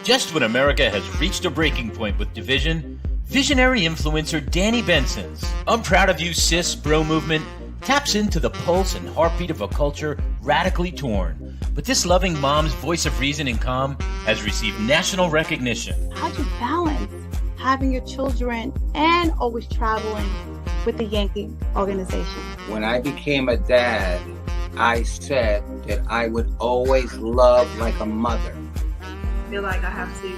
Just when America has reached a breaking point with division, visionary influencer Danni Benson's I'm Proud of You Sis bro movement taps into the pulse and heartbeat of a culture radically torn. But this loving mom's voice of reason and calm has received national recognition. How'd you balance having your children and always traveling with the Yankee organization? When I became a dad, I said that I would always love like a mother. I feel like I have to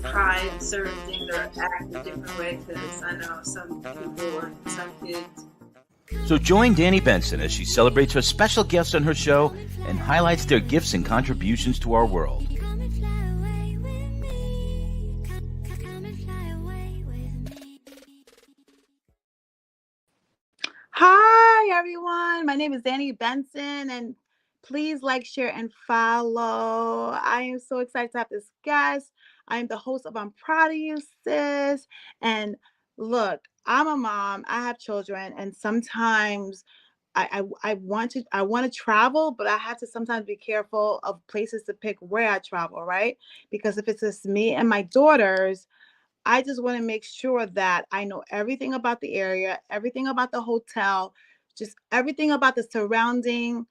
try certain things or act a different way because I know some people or some kids. So join Danni Benson as she celebrates her special guests on her show and highlights their gifts and contributions to our world. Hi, everyone. My name is Danni Benson, and please like, share, and follow. I am so excited to have this guest. I am the host of I'm Proud of You Sis. And look, I'm a mom. I have children, and sometimes I want to travel, but I have to sometimes be careful of places to pick where I travel, right? Because if it's just me and my daughters, I just want to make sure that I know everything about the area, everything about the hotel, just everything about the surrounding,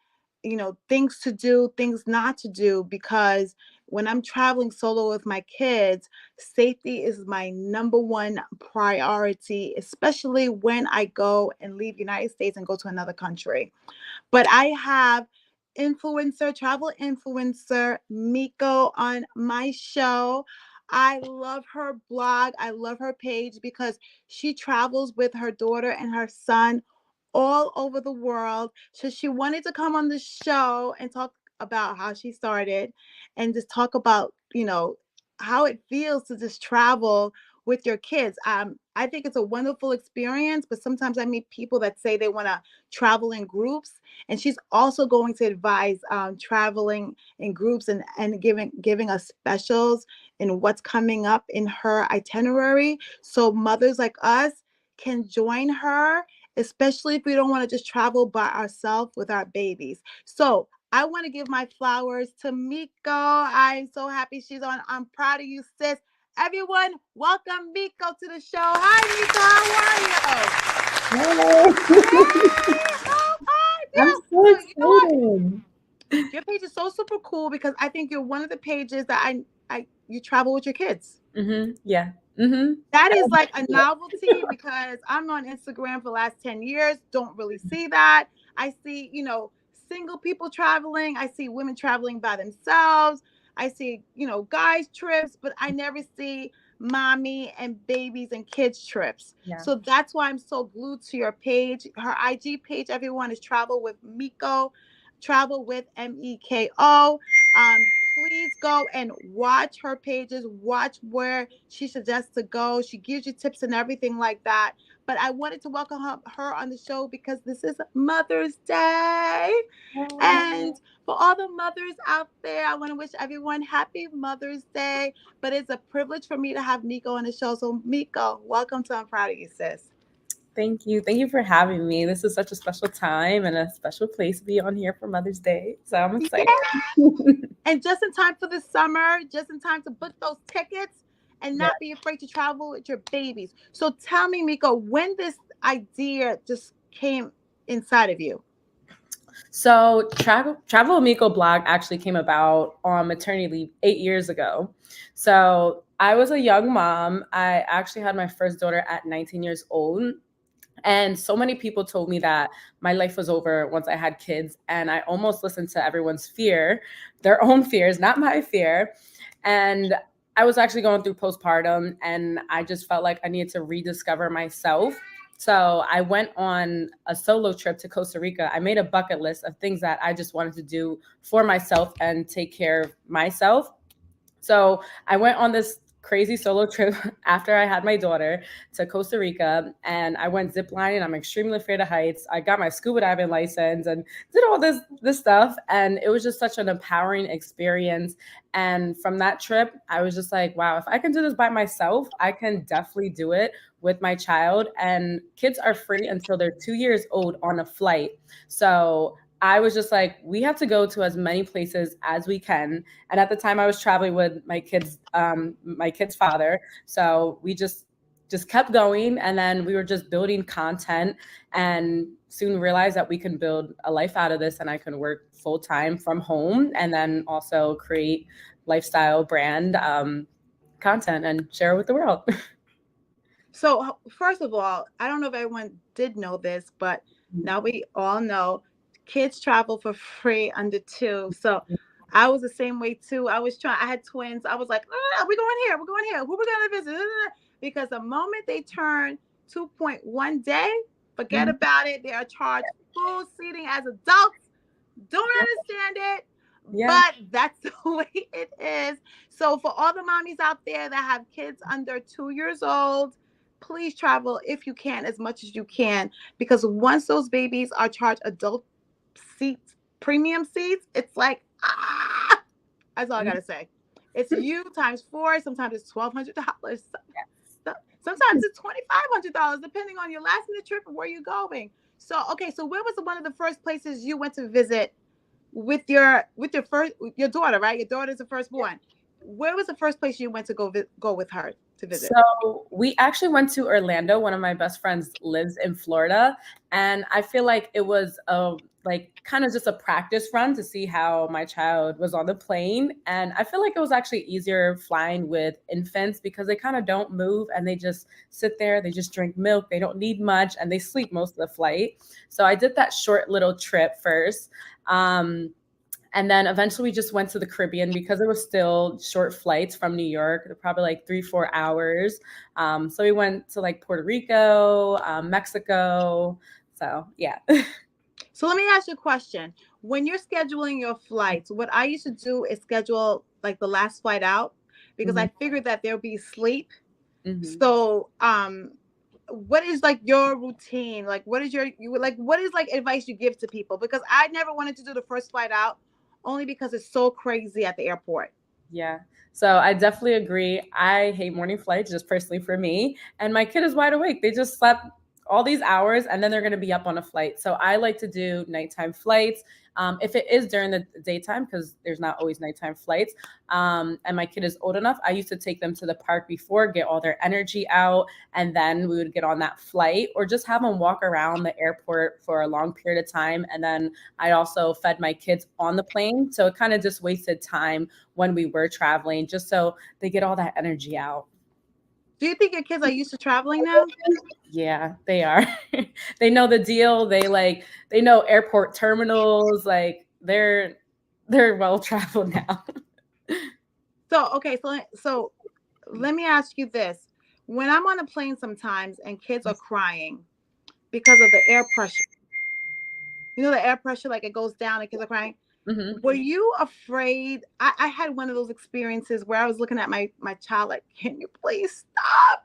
things to do, things not to do, because when I'm traveling solo with my kids, safety is my number one priority, especially when I go and leave United States and go to another country. But I have travel influencer Meko on my show. I love her blog. I love her page because she travels with her daughter and her son all over the world. So she wanted to come on the show and talk about how she started and just talk about, how it feels to just travel with your kids. I think it's a wonderful experience, but sometimes I meet people that say they want to travel in groups, and she's also going to advise traveling in groups and giving us specials in what's coming up in her itinerary, so mothers like us can join her, especially if we don't want to just travel by ourselves with our babies. So I want to give my flowers to Meko. I'm so happy she's on I'm Proud of You Sis. Everyone, welcome Meko to the show. Hi, Meko. How are you? I'm so excited. Your page is so super cool because I think you're one of the pages that you travel with your kids. Mm-hmm. Yeah. Mm-hmm. That is like a novelty because I'm on Instagram for the last 10 years. Don't really see that. I see, single people traveling. I see women traveling by themselves. I see, guys trips, but I never see mommy and babies and kids trips. Yeah. So that's why I'm so glued to your page. Her IG page, everyone, is Travel with Meko, Travel with Meko. Please go and watch her pages, watch where she suggests to go. She gives you tips and everything like that. But I wanted to welcome her on the show because this is Mother's Day. Oh. And for all the mothers out there, I want to wish everyone happy Mother's Day. But it's a privilege for me to have Meko on the show. So Meko, welcome to I'm Proud of You, Sis. Thank you. Thank you for having me. This is such a special time and a special place to be on here for Mother's Day. So I'm excited. Yeah. And just in time for the summer, just in time to book those tickets and not be afraid to travel with your babies. So tell me, Meko, when this idea just came inside of you? So Travel with Meko blog actually came about on maternity leave 8 years ago. So I was a young mom. I actually had my first daughter at 19 years old. And so many people told me that my life was over once I had kids. And I almost listened to everyone's fear, their own fears, not my fear. And I was actually going through postpartum and I just felt like I needed to rediscover myself. So I went on a solo trip to Costa Rica. I made a bucket list of things that I just wanted to do for myself and take care of myself. So I went on this crazy solo trip after I had my daughter to Costa Rica, and I went ziplining. I'm extremely afraid of heights. I got my scuba diving license and did all this stuff. And it was just such an empowering experience. And from that trip, I was just like, wow, if I can do this by myself, I can definitely do it with my child. And kids are free until they're 2 years old on a flight. So I was just like, we have to go to as many places as we can. And at the time I was traveling with my kid's father. So we just kept going, and then we were just building content, and soon realized that we can build a life out of this, and I can work full time from home and then also create lifestyle brand content and share it with the world. So first of all, I don't know if everyone did know this, but now we all know kids travel for free under 2. So I was the same way too. I had twins. I was like, we're going here. We're going here. Who we're going to visit? Because the moment they turn 2.1 day, forget about it. They are charged full seating as adults. Don't understand it. Yeah. But that's the way it is. So for all the mommies out there that have kids under 2 years old, please travel if you can, as much as you can, because once those babies are charged adult seats, premium seats, it's like, that's all I gotta say. It's you times 4. Sometimes it's $1,200. Sometimes it's $2,500, depending on your last minute trip and where you're going. So okay, so where was one of the first places you went to visit with your daughter, right? Your daughter's the firstborn. Where was the first place you went to go with her to visit? So we actually went to Orlando. One of my best friends lives in Florida, and I feel like it was kind of just a practice run to see how my child was on the plane. And I feel like it was actually easier flying with infants because they kind of don't move and they just sit there, they just drink milk, they don't need much, and they sleep most of the flight. So I did that short little trip first. And then eventually we just went to the Caribbean because it was still short flights from New York, probably like 3-4 hours. So we went to like Puerto Rico, Mexico. So yeah. So let me ask you a question. When you're scheduling your flights, what I used to do is schedule like the last flight out because I figured that there'll be sleep. So what is like your routine? Like what is what is like advice you give to people? Because I never wanted to do the first flight out only because it's so crazy at the airport. Yeah. So I definitely agree. I hate morning flights, just personally for me. And my kid is wide awake. They just slept all these hours and then they're going to be up on a flight. So I like to do nighttime flights. If it is during the daytime, because there's not always nighttime flights, and my kid is old enough, I used to take them to the park before, get all their energy out, and then we would get on that flight or just have them walk around the airport for a long period of time. And then I also fed my kids on the plane. So it kind of just wasted time when we were traveling, just so they get all that energy out. Do you think your kids are used to traveling now? Yeah, they are. They know the deal. They know airport terminals. Like they're well traveled now. So okay, so let me ask you this. When I'm on a plane sometimes and kids are crying because of the air pressure, you know, the air pressure, like it goes down and kids are crying. Were you afraid? I had one of those experiences where I was looking at my child like, can you please stop?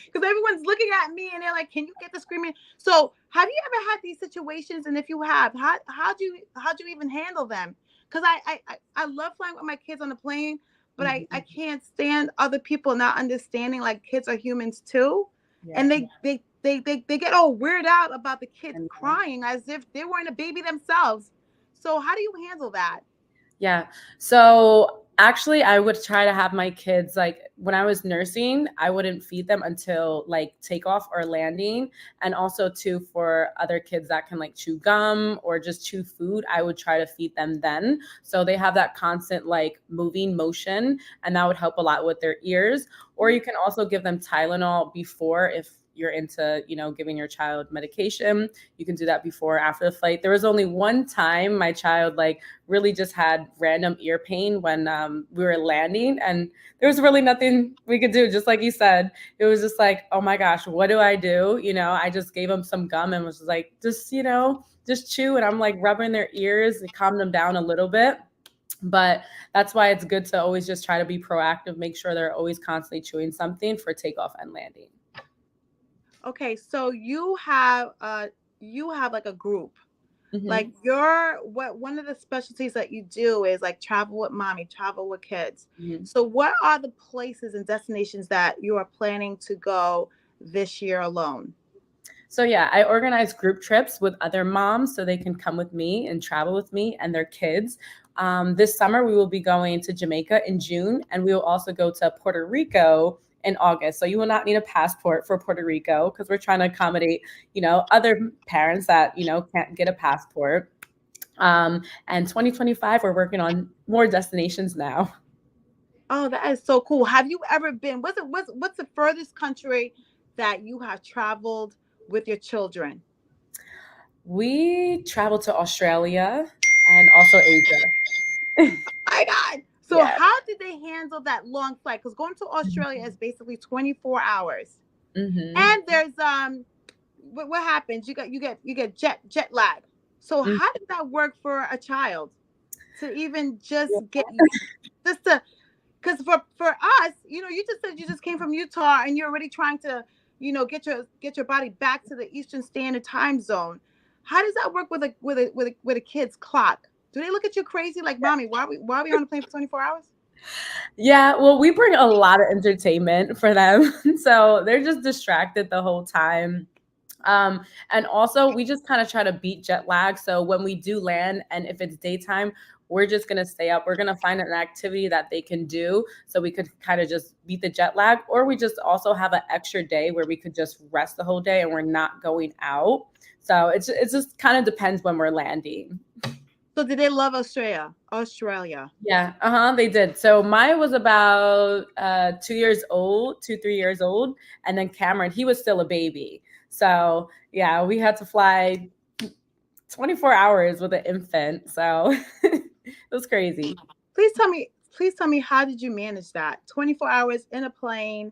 Because everyone's looking at me and they're like, can you get the screaming? So have you ever had these situations? And if you have, how'd you even handle them? Because I love flying with my kids on the plane, but I can't stand other people not understanding like kids are humans too. Yeah. And they get all weirded out about the kids crying as if they weren't a baby themselves. So how do you handle that? Yeah. So actually, I would try to have my kids, like when I was nursing, I wouldn't feed them until like takeoff or landing. And also too, for other kids that can like chew gum or just chew food, I would try to feed them then. So they have that constant like moving motion, and that would help a lot with their ears. Or you can also give them Tylenol before, if you're into, giving your child medication. You can do that before or after the flight. There was only one time my child like really just had random ear pain when we were landing, and there was really nothing we could do. Just like you said, it was just like, oh my gosh, what do I do? I just gave him some gum and was like, just chew. And I'm like rubbing their ears and calm them down a little bit. But that's why it's good to always just try to be proactive, make sure they're always constantly chewing something for takeoff and landing. Okay, so you have like a group. Like one of the specialties that you do is like travel with mommy, travel with kids. So what are the places and destinations that you are planning to go this year alone? So yeah, I organize group trips with other moms so they can come with me and travel with me and their kids. This summer we will be going to Jamaica in June, and we will also go to Puerto Rico in August. So you will not need a passport for Puerto Rico because we're trying to accommodate, other parents that, can't get a passport. And 2025, we're working on more destinations now. Oh, that is so cool. Have you ever been? What's the furthest country that you have traveled with your children? We traveled to Australia and also Asia. My God. So Yeah. how did they handle that long flight? Because going to Australia is basically 24 hours. Mm-hmm. And there's what happens? You get jet lag. So Mm-hmm. how did that work for a child to even just get you just to because for us, you just said you just came from Utah and you're already trying to, get your body back to the Eastern Standard Time Zone. How does that work with a kid's clock? Do they look at you crazy like, mommy, why are we on the plane for 24 hours? Yeah, well, we bring a lot of entertainment for them. So they're just distracted the whole time. And also, we just kind of try to beat jet lag. So when we do land, and if it's daytime, we're just going to stay up. We're going to find an activity that they can do so we could kind of just beat the jet lag. Or we just also have an extra day where we could just rest the whole day and we're not going out. So it just kind of depends when we're landing. So did they love Australia? Yeah, they did. So Maya was about 3 years old. And then Cameron, he was still a baby. So yeah, we had to fly 24 hours with an infant. So it was crazy. Please tell me, how did you manage that? 24 hours in a plane.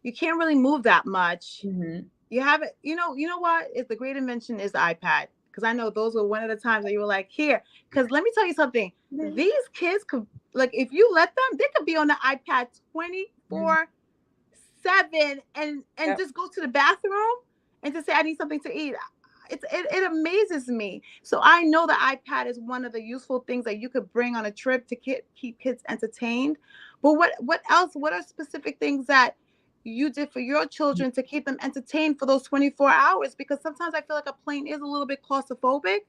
You can't really move that much. Mm-hmm. You have it. You know what? It's the great invention is the iPad. Because I know those were one of the times that you were like, here. Because let me tell you something. These kids could, like, if you let them, they could be on the iPad 24/7 and Yep. just go to the bathroom and just say, I need something to eat. It amazes me. So I know the iPad is one of the useful things that you could bring on a trip to keep kids entertained. But what else? What are specific things that you did for your children to keep them entertained for those 24 hours? Because sometimes I feel like a plane is a little bit claustrophobic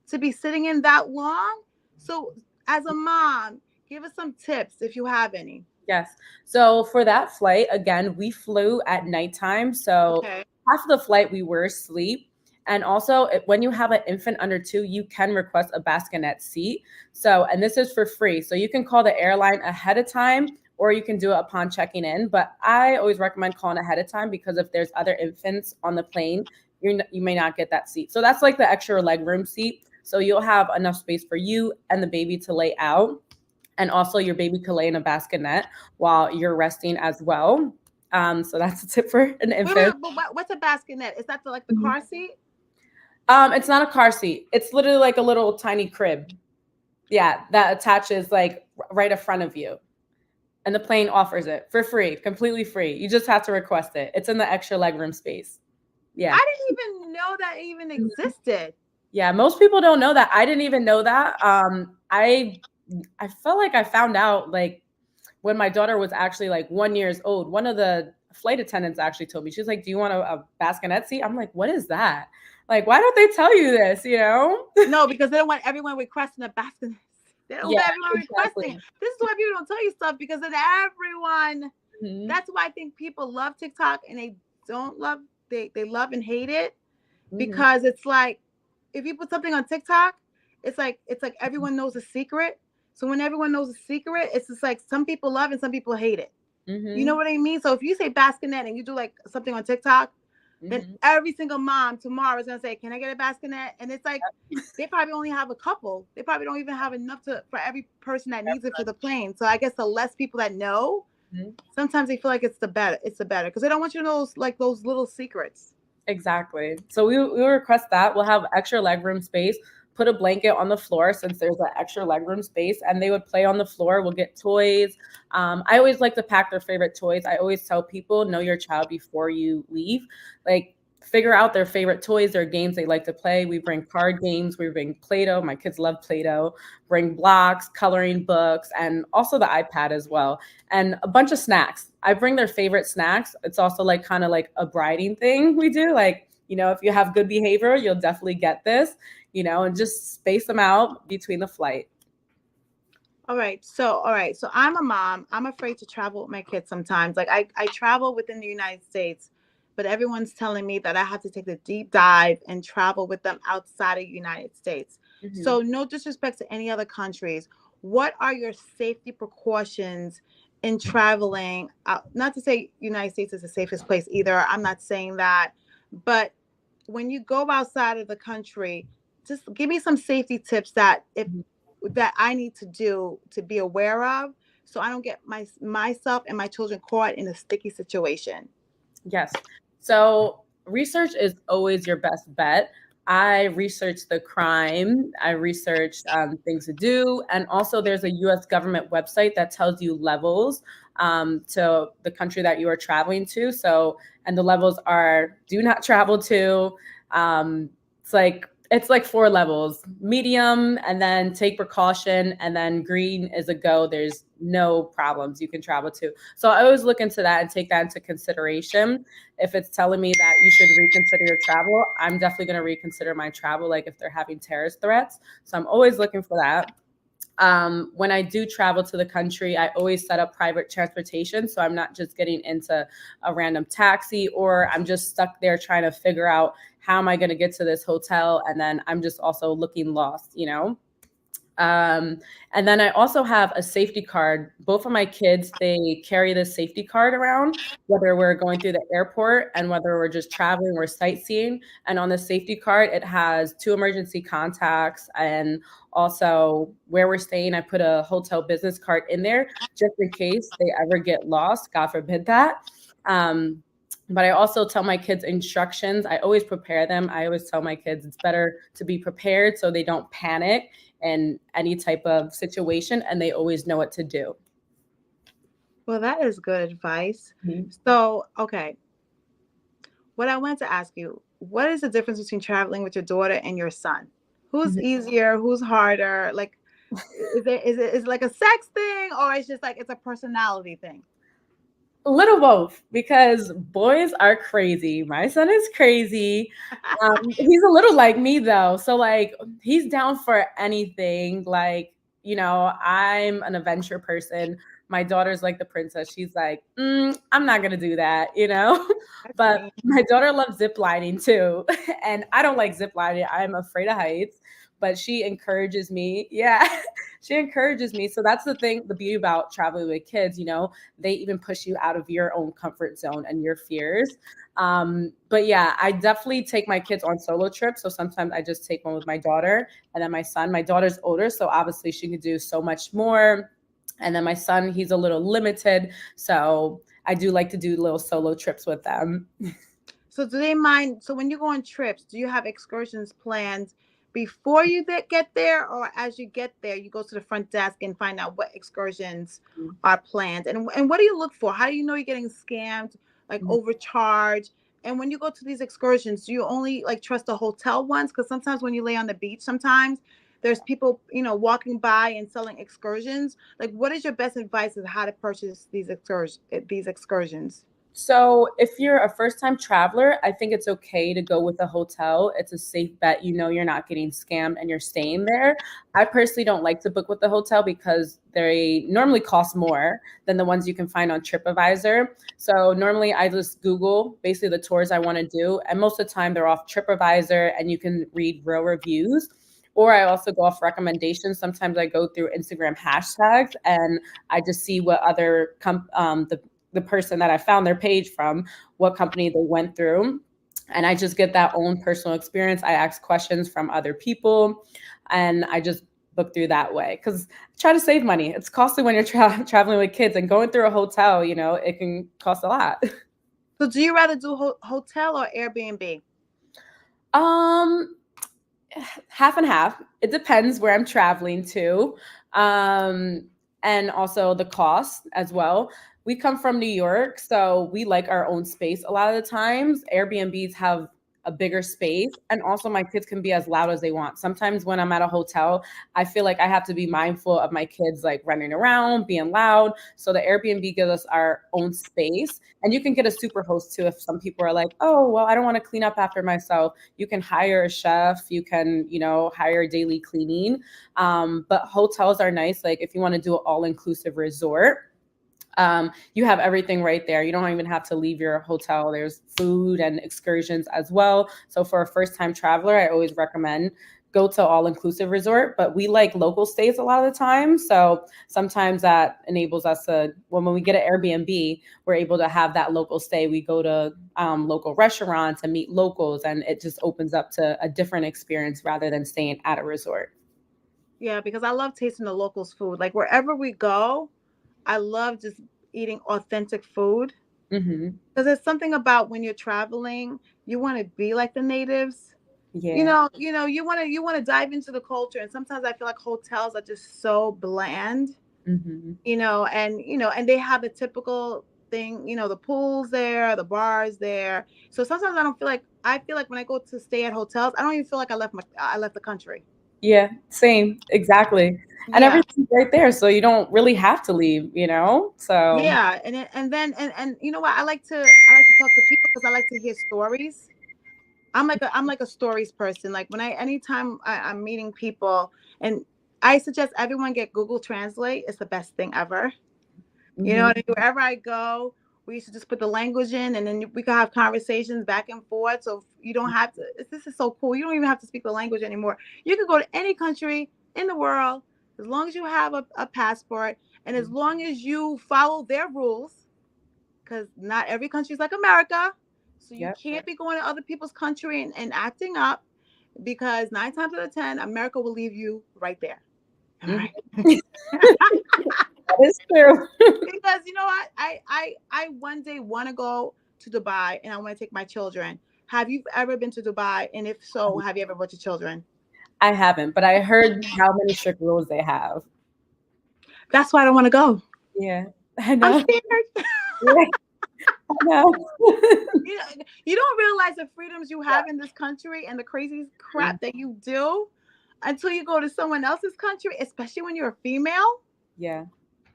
to be sitting in that long. So as a mom, give us some tips if you have any. Yes. So for that flight, again, we flew at nighttime. So Okay. half of the flight we were asleep. And also, when you have an infant under 2, you can request a bassinet seat. So, and this is for free. So you can call the airline ahead of time, or you can do it upon checking in. But I always recommend calling ahead of time because if there's other infants on the plane, you may not get that seat. So that's like the extra legroom seat. So you'll have enough space for you and the baby to lay out. And also your baby can lay in a bassinet while you're resting as well. So that's a tip for an infant. But what's a bassinet? Is that like the car seat? It's not a car seat. It's literally like a little tiny crib. Yeah, that attaches like right in front of you. And the plane offers it for free, completely free. You just have to request it. It's in the extra legroom space. Yeah. I didn't even know that even existed. Yeah, most people don't know that. I didn't even know that. I felt like I found out like when my daughter was actually like 1 year old. One of the flight attendants actually told me, she's like, do you want a bassinet seat? I'm like, what is that? Like, why don't they tell you this, No, because they don't want everyone requesting a bassinet. They don't want everyone requesting. This is why people don't tell you stuff, because then everyone, that's why I think people love TikTok and they don't love, they love and hate it, because it's like, if you put something on TikTok, it's like everyone knows a secret. So when everyone knows a secret, it's just like some people love and some people hate it. You know what I mean? So if you say bassinet and you do like something on TikTok, then every single mom tomorrow is gonna say, "Can I get a bassinet?" And it's like they probably only have a couple. They probably don't even have enough for every person that needs it for the plane. So I guess the less people that know, sometimes they feel like it's the better because they don't want you to know like those little secrets. Exactly. So we request that. We'll have extra legroom space. Put a blanket on the floor since there's an extra legroom space, and they would play on the floor. We'll get toys. I always like to pack their favorite toys. I always tell people, know your child before you leave. Like, figure out their favorite toys, their games they like to play. We bring card games. We bring Play-Doh. My kids love Play-Doh. Bring blocks, coloring books, and also the iPad as well. And a bunch of snacks. I bring their favorite snacks. It's also like kind of like a briding thing we do. Like, If you have good behavior, you'll definitely get this, and just space them out between the flight. All right. So I'm a mom. I'm afraid to travel with my kids sometimes. Like I travel within the United States, but everyone's telling me that I have to take the deep dive and travel with them outside of the United States. Mhm. So no disrespect to any other countries. What are your safety precautions in traveling? Not to say United States is the safest place either. I'm not saying that, but when you go outside of the country, just give me some safety tips that I need to do to be aware of, so I don't get myself and my children caught in a sticky situation. Yes. So research is always your best bet. I researched the crime, I researched things to do, and also there's a US government website that tells you levels to the country that you are traveling to. So, and the levels are do not travel to. Um, it's like 4 levels: medium, and then take precaution, and then green is a go. There's no problems you can travel to. So I always look into that and take that into consideration. If it's telling me that you should reconsider your travel, I'm definitely going to reconsider my travel, like if they're having terrorist threats. So I'm always looking for that. When I do travel to the country, I always set up private transportation. So I'm not just getting into a random taxi, or I'm just stuck there trying to figure out how am I going to get to this hotel. And then I'm just also looking lost. Um, and then I also have a safety card. Both of my kids, they carry this safety card around, whether we're going through the airport and whether we're just traveling or sightseeing. And on the safety card, it has 2 emergency contacts and also where we're staying. I put a hotel business card in there just in case they ever get lost. God forbid that. But I also tell my kids instructions. I always prepare them. I always tell my kids it's better to be prepared so they don't panic in any type of situation, and they always know what to do. Well, that is good advice. Mhm. So, okay, what I wanted to ask you, what is the difference between traveling with your daughter and your son? Who's Mhm. easier? Who's harder? Like, is it like a sex thing, or it's just like it's a personality thing? A little both, because boys are crazy. My son is crazy. He's a little like me though. So like he's down for anything. Like, I'm an adventure person. My daughter's like the princess. She's like, I'm not gonna do that. That's But me. my daughter loves zip lining too. And I don't like zip lining. I'm afraid of heights. But she encourages me. Yeah. She encourages me. So that's the beauty about traveling with kids. They even push you out of your own comfort zone and your fears. But yeah, I definitely take my kids on solo trips. So sometimes I just take one with my daughter and then my son. My daughter's older, so obviously she could do so much more. And then my son, he's a little limited. So I do like to do little solo trips with them. So do they mind? So when you go on trips, do you have excursions planned before you get there, or as you get there, you go to the front desk and find out what excursions are planned? And what do you look for? How do you know you're getting scammed, like overcharged? And when you go to these excursions, do you only like trust the hotel ones? Because sometimes when you lay on the beach, sometimes there's people, walking by and selling excursions. Like, what is your best advice on how to purchase these excursions? So if you're a first time traveler, I think it's okay to go with a hotel. It's a safe bet. You're not getting scammed and you're staying there. I personally don't like to book with the hotel because they normally cost more than the ones you can find on TripAdvisor. So normally I just Google basically the tours I want to do. And most of the time they're off TripAdvisor and you can read real reviews. Or I also go off recommendations. Sometimes I go through Instagram hashtags and I just see what other the person that I found their page from, what company they went through. And I just get that own personal experience. I ask questions from other people and I just book through that way because I try to save money. It's costly when you're traveling with kids and going through a hotel, it can cost a lot. So do you rather do hotel or Airbnb? Um, Half and half. It depends where I'm traveling to. And also the cost as well. We come from New York, so we like our own space a lot of the times. Airbnbs have a bigger space. And also my kids can be as loud as they want. Sometimes when I'm at a hotel, I feel like I have to be mindful of my kids like running around, being loud. So the Airbnb gives us our own space. And you can get a super host too if some people are like, oh, well, I don't want to clean up after myself. You can hire a chef, you can, hire daily cleaning. But hotels are nice. Like if you want to do an all-inclusive resort, you have everything right there. You don't even have to leave your hotel. There's food and excursions as well. So for a first-time traveler, I always recommend go to all-inclusive resort, but we like local stays a lot of the time. So sometimes that enables us to, when we get an Airbnb, we're able to have that local stay. We go to local restaurants and meet locals, and it just opens up to a different experience rather than staying at a resort. Yeah, because I love tasting the locals' food. Like wherever we go, I love just eating authentic food. Mm-hmm. Because there's something about when you're traveling, you want to be like the natives. Yeah. You want to dive into the culture. And sometimes I feel like hotels are just so bland, Mm-hmm. and they have the typical thing, the pools there, the bars there. So sometimes I feel like when I go to stay at hotels, I don't even feel like I left the country. Yeah, same, exactly. And Yeah. everything's right there, so you don't really have to leave, So Yeah, and you know what? I like to talk to people because I like to hear stories. I'm like a stories person. Like anytime I'm meeting people, and I suggest everyone get Google Translate. It's the best thing ever. Mhm. Wherever I go, we used to just put the language in, and then we could have conversations back and forth. So you don't have to. This is so cool. You don't even have to speak the language anymore. You can go to any country in the world as long as you have a passport, and as long as you follow their rules, because not every country is like America. So you Yep. can't be going to other people's country and acting up, because 9 times out of 10, America will leave you right there. Am I right? That is true. Because you know what? I one day want to go to Dubai, and I want to take my children. Have you ever been to Dubai? And if so, have you ever brought your children? I haven't, but I heard how many strict rules they have. That's why I don't want to go. Yeah, I I'm know. scared. Yeah, I know. You don't realize the freedoms you have in this country and the crazy crap that you do until you go to someone else's country, especially when you're a female. Yeah.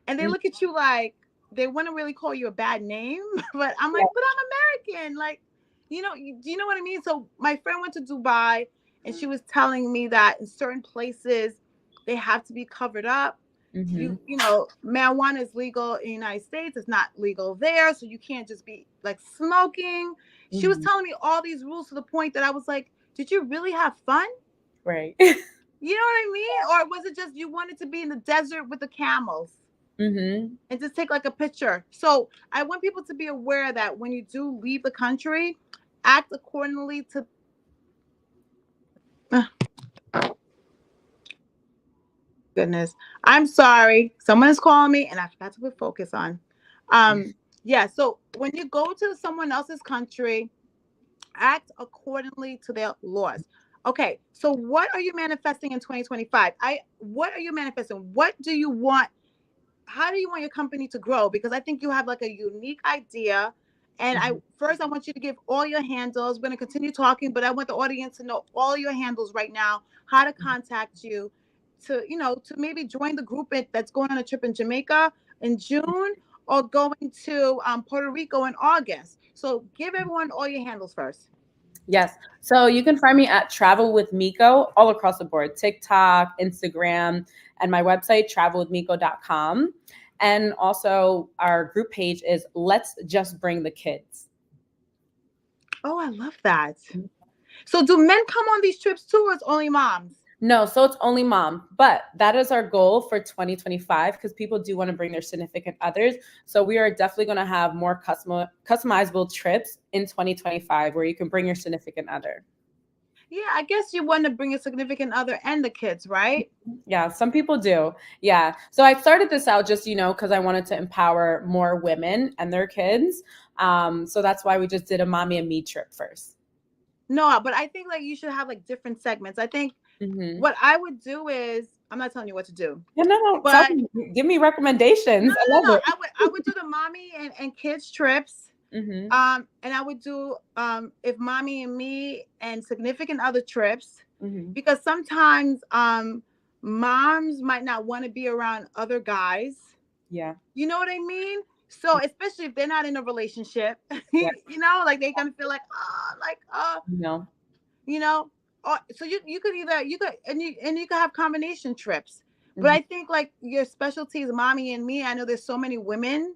And they look at you like they want to really call you a bad name. But I'm like, but I'm American. Like, do you know what I mean? So my friend went to Dubai, and she was telling me that in certain places they have to be covered up. Mm-hmm. Marijuana is legal in the United States. It's not legal there. So you can't just be like smoking. She was telling me all these rules to the point that I was like, did you really have fun? Right. You know what I mean? Or was it just you wanted to be in the desert with the camels? Mm-hmm. And just take like a picture. So I want people to be aware that when you do leave the country, act accordingly to. Goodness, I'm sorry. Someone is calling me, and I forgot to put focus on. Yeah. So when you go to someone else's country, act accordingly to their laws. Okay. So what are you manifesting in 2025? What are you manifesting? What do you want? How do you want your company to grow? Because I think you have like a unique idea. And I want you to give all your handles. We're going to continue talking, but I want the audience to know all your handles right now, how to contact you, to maybe join the group that's going on a trip in Jamaica in June, or going to Puerto Rico in August. So give everyone all your handles first. Yes. So you can find me at Travel with Meko all across the board, TikTok, Instagram, and my website, travelwithmeko.com. And also our group page is Let's Just Bring the Kids. Oh, I love that. So do men come on these trips too, or it's only moms? No, so it's only mom, but that is our goal for 2025 because people do want to bring their significant others. So we are definitely going to have more customizable trips in 2025 where you can bring your significant other. Yeah, I guess you want to bring a significant other and the kids, right? Yeah, some people do. Yeah. So I started this out just, because I wanted to empower more women and their kids. So that's why we just did a mommy and me trip first. No, but I think like you should have like different segments. I think what I would do is, I'm not telling you what to do. Yeah, no, but give me recommendations. No. I would do the mommy and kids trips. Mm-hmm. And I would do if mommy and me and significant other trips, Mm-hmm. because sometimes moms might not want to be around other guys. Yeah. You know what I mean? So especially if they're not in a relationship, Yeah. like they're gonna feel like, No. you know, or so you could either you could and you could have combination trips. But Mm-hmm. I think like your specialty is mommy and me. I know there's so many women.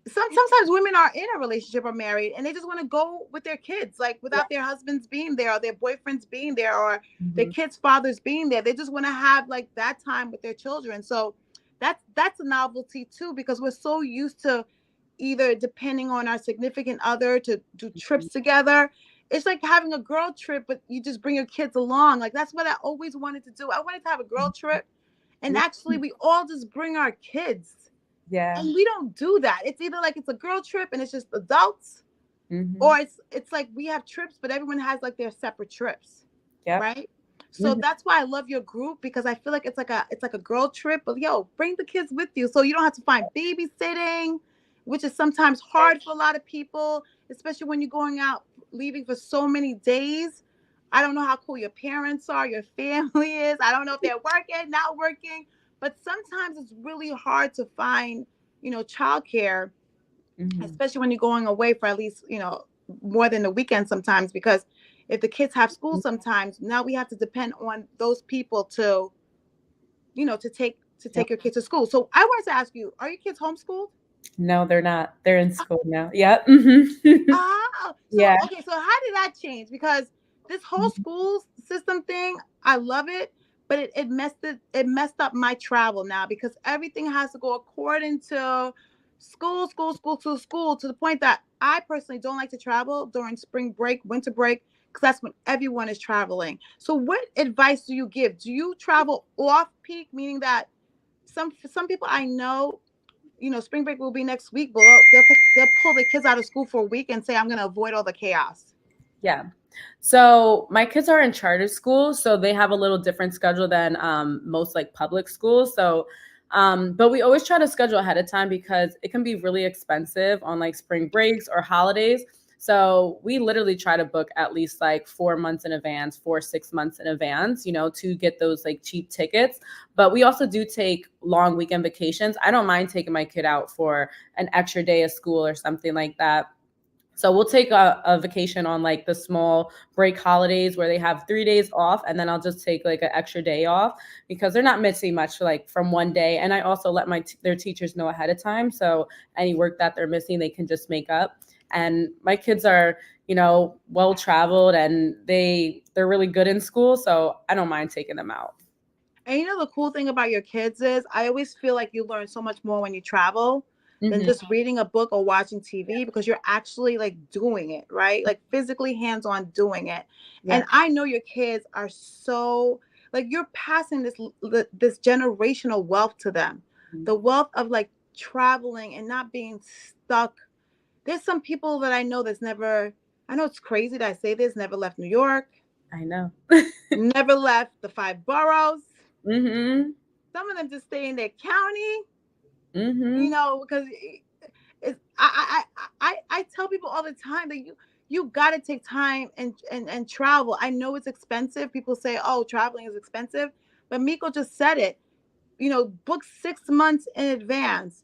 Sometimes women are in a relationship or married and they just want to go with their kids, like Yeah. without their husbands being there or their boyfriends being there or their Mm-hmm. kids' fathers being there. They just want to have like that time with their children. So that's a novelty too, because we're so used to either depending on our significant other to do trips together. It's like having a girl trip, but you just bring your kids along. Like that's what I always wanted to do. I wanted to have a girl trip, and Yeah. actually we all just bring our kids. Yeah. And we don't do that. It's either like it's a girl trip and it's just adults, Mm-hmm. or it's like we have trips, but everyone has like their separate trips, Yep. right? So Mm-hmm. that's why I love your group, because I feel like it's like a girl trip, but yo, bring the kids with you so you don't have to find babysitting, which is sometimes hard for a lot of people, especially when you're going out leaving for so many days. I don't know how cool your parents are, your family is. I don't know if they're working, not working, but sometimes it's really hard to find, childcare, Mm-hmm. especially when you're going away for at least, more than the weekend sometimes, because if the kids have school sometimes, now we have to depend on those people to, to take Yep. your kids to school. So I wanted to ask you, are your kids homeschooled? No, they're not. They're in school now. Yep. Mm-hmm. Oh, so Yeah. okay, so how did that change? Because this whole school system thing, I love it, but it messed up my travel now, because everything has to go according to school, to the point that I personally don't like to travel during spring break, winter break, because that's when everyone is traveling. So what advice do you give? Do you travel off peak, meaning that some people I know, spring break will be next week, but they'll pull the kids out of school for a week and say, I'm going to avoid all the chaos. Yeah. So my kids are in charter school, so they have a little different schedule than most like public schools. So, but we always try to schedule ahead of time because it can be really expensive on like spring breaks or holidays. So we literally try to book at least like 4 months in advance, 6 months in advance, to get those like cheap tickets. But we also do take long weekend vacations. I don't mind taking my kid out for an extra day of school or something like that. So we'll take a vacation on like the small break holidays where they have 3 days off, and then I'll just take like an extra day off because they're not missing much like from one day. And I also let their teachers know ahead of time, so any work that they're missing they can just make up. And my kids are, well traveled, and they're really good in school, so I don't mind taking them out. And the cool thing about your kids is I always feel like you learn so much more when you travel than Mm-hmm. just reading a book or watching TV, because you're actually like doing it, right? Like physically hands on doing it. Yeah. And I know your kids are so like you're passing this generational wealth to them. Mm-hmm. The wealth of like traveling and not being stuck. There's some people that I know that's never, I know it's crazy that I say this, never left New York, I know. never left the 5 boroughs. Mm-hmm. Some of them just stay in their county, Mm-hmm. because it's I tell people all the time that you got to take time and travel. I know it's expensive. People say, "Oh, traveling is expensive," but Meko just said it. Book 6 months in advance.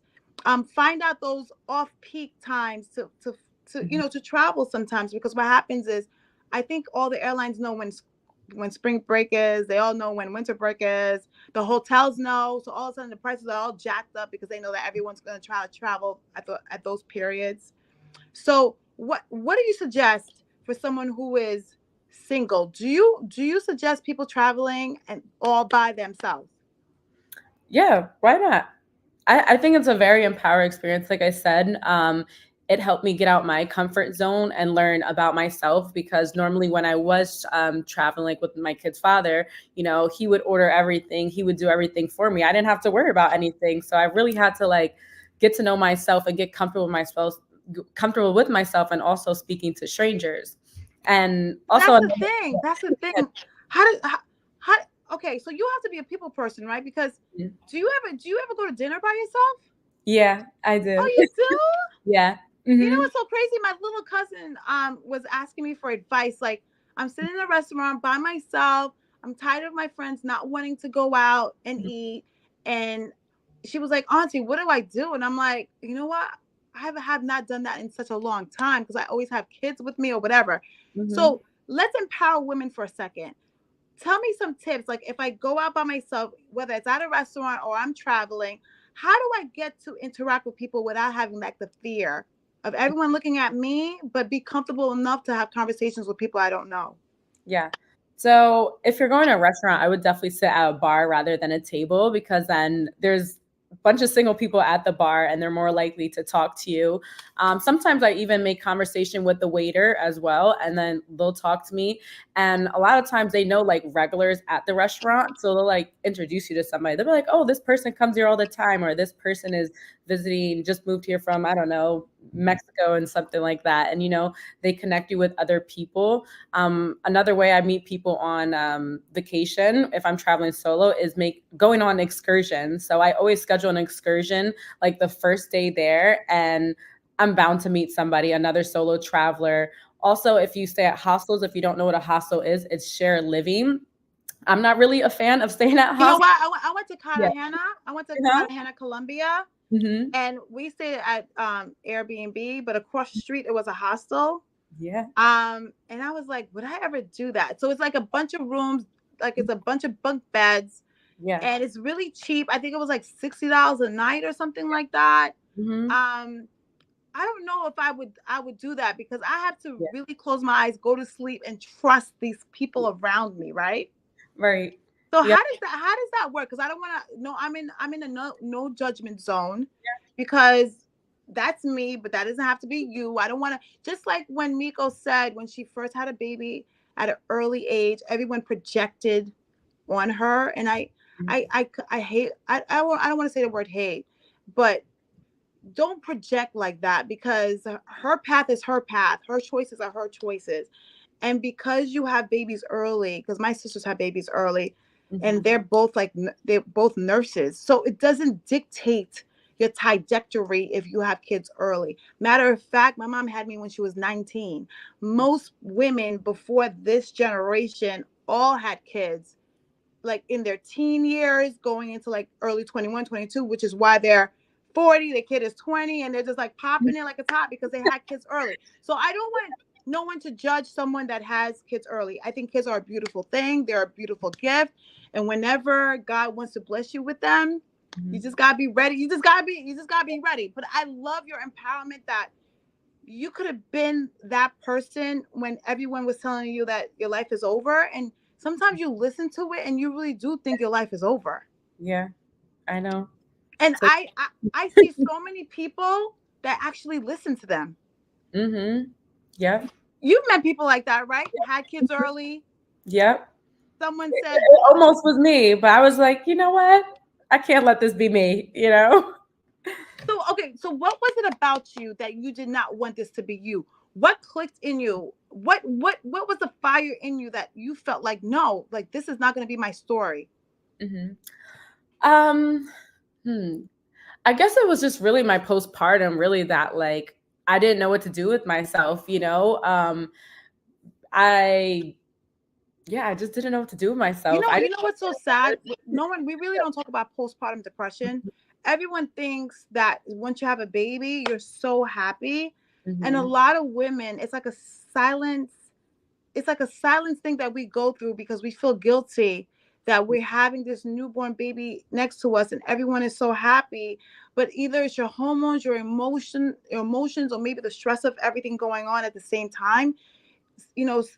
Find out those off-peak times to travel sometimes, because what happens is, I think all the airlines know when spring break is. They all know when winter break is. The hotels know. So all of a sudden the prices are all jacked up because they know that everyone's going to try to travel at those periods. So what do you suggest for someone who is single? Do you suggest people traveling and all by themselves? Yeah, why not? I think it's a very empowering experience. Like I said, it helped me get out my comfort zone and learn about myself, because normally when I was traveling like with my kid's father, he would order everything. He would do everything for me. I didn't have to worry about anything. So I really had to like get to know myself and get comfortable with myself, and also speaking to strangers. And also, That's the thing. How okay, so you have to be a people person, right? Because do you ever go to dinner by yourself? yeah, I Oh, do. you do? Yeah. You know Mhm. what's so crazy? My little cousin was asking me for advice. Like, I'm sitting in a restaurant by myself. I'm tired of my friends not wanting to go out and eat. And she was like, Auntie, what do I do? And I'm like, you know what? I have not done that in such a long time because I always have kids with me or whatever. Mhm. So let's empower women for a second. Tell me some tips. Like, if I go out by myself, whether it's at a restaurant or I'm traveling, how do I get to interact with people without having like the fear of everyone looking at me, but be comfortable enough to have conversations with people I don't know? Yeah. So if you're going to a restaurant, I would definitely sit at a bar rather than a table, because then there's a bunch of single people at the bar and they're more likely to talk to you. Sometimes I even make conversation with the waiter as well, and then they'll talk to me. And a lot of times they know like regulars at the restaurant. So they'll like introduce you to somebody. They'll be like, oh, this person comes here all the time, or this person is visiting, just moved here from, I don't know, Mexico and something like that. And, they connect you with other people. Another way I meet people on vacation, if I'm traveling solo, is going on excursions. So I always schedule an excursion like the first day there, and I'm bound to meet somebody, another solo traveler. Also, if you stay at hostels, if you don't know what a hostel is, it's shared living. I'm not really a fan of staying at You know hostels. what? I went to Yeah. Cartagena. I went to Uh-huh. Cartagena, Colombia, Mm-hmm. and we stayed at Airbnb, but across the street it was a hostel. Yeah. And I was like, would I ever do that? So it's like a bunch of rooms, like it's a bunch of bunk beds, Yeah. and it's really cheap. I think it was like $60 a night or something like that. Mm-hmm. I don't know if I would do that because I have to Yeah. really close my eyes, go to sleep, and trust these people around me, right? Right. So Yeah. how does that work? Because I don't want to. No, I'm in a no judgment zone, because that's me, but that doesn't have to be you. I don't want to. Just like when Meko said when she first had a baby at an early age, everyone projected on her, and I hate. I don't want to say the word hate, but don't project like that, because her path is her path. Her choices are her choices. And because you have babies early, because my sisters have babies early, and Mhm. they're both nurses, so it doesn't dictate your trajectory if you have kids early. Matter of fact, my mom had me when she was 19. Most women before this generation all had kids like in their teen years, going into like early 21, 22, which is why they're 40, the kid is 20, and they're just like popping in like a top because they had kids early. So I don't want no one to judge someone that has kids early. I think kids are a beautiful thing. They're a beautiful gift. And whenever God wants to bless you with them, you Mhm. just gotta be ready. You just gotta be ready. But I love your empowerment that you could have been that person when everyone was telling you that your life is over. And sometimes you listen to it and you really do think your life is over. Yeah. I know. And So. I see so many people that actually listen to them. Mhm. Yep. You've met people like that, right? Had kids early. Yep. Someone said, It almost was me, but I was like, you know what? I can't let this be me. so okay, so what was it about you that you did not want this to be you? What clicked in you? What was the fire in you that you felt like, no, like this is not going to be my story? hmm Um, hmm. I guess it was just really my postpartum, really, that like I didn't know what to do with myself. I Yeah, I just didn't know what to do with You myself. know, I you didn't know know what's so sad? No one, we really don't talk about postpartum depression. Everyone thinks that once you have a baby, you're so happy. And a Mhm. lot of women, it's like a silence thing that we go through because we feel guilty that we're having this newborn baby next to us and everyone is so happy. But either it's your hormones, your emotions, or maybe the stress of everything going on at the same time.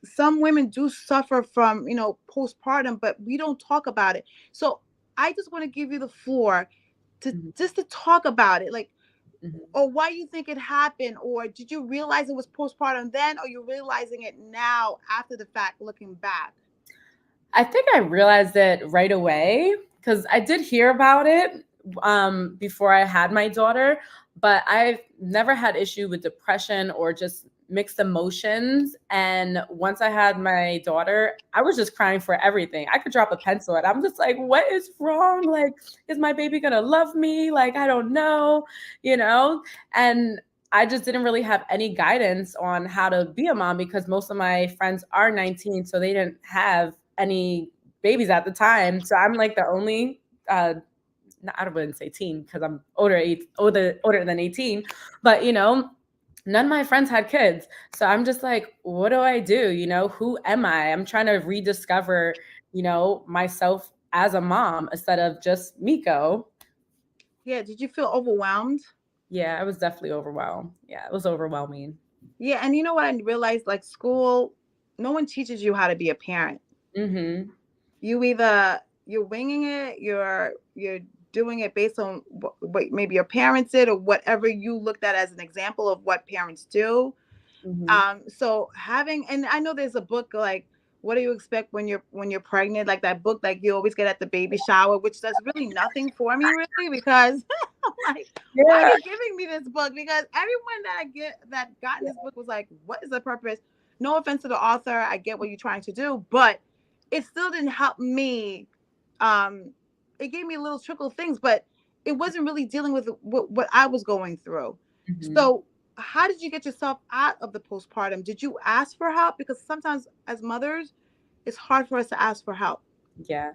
Some women do suffer from postpartum, but we don't talk about it. So I just want to give you the floor to Mhm. just to talk about it, like, Mhm. or why you think it happened, or did you realize it was postpartum then, or you're realizing it now after the fact, looking back? I think I realized it right away because I did hear about it before I had my daughter, but I've never had issue with depression or just mixed emotions. And once I had my daughter, I was just crying for everything. I could drop a pencil and I'm just like, what is wrong? Like, is my baby gonna love me? Like, I don't know, you know? And I just didn't really have any guidance on how to be a mom because most of my friends are 19, so they didn't have any babies at the time. So I'm like the only I wouldn't say teen because I'm older than 18, but none of my friends had kids. So I'm just like, what do I do? Who am I? I'm trying to rediscover, myself as a mom instead of just Meko. Yeah, did you feel overwhelmed? Yeah, I was definitely overwhelmed. Yeah, it was overwhelming. Yeah, and you know what I realized? Like school, no one teaches you how to be a parent. Mm-hmm. You're winging it, you're doing it based on what maybe your parents did or whatever you looked at as an example of what parents do. Mm-hmm. So having, and I know there's a book like what do you expect when you're pregnant, like that book like you always get at the baby shower, which does really nothing for me really because I'm like, why are Yeah. you giving me this book? Because everyone that got in this book was like, what is the purpose? No offense to the author, I get what you're trying to do, but it still didn't help me. um it gave me little trickle things, but it wasn't really dealing with what I was going through. Mm-hmm. So how did you get yourself out of the postpartum? Did you ask for help? Because sometimes as mothers, it's hard for us to ask for help. Yeah.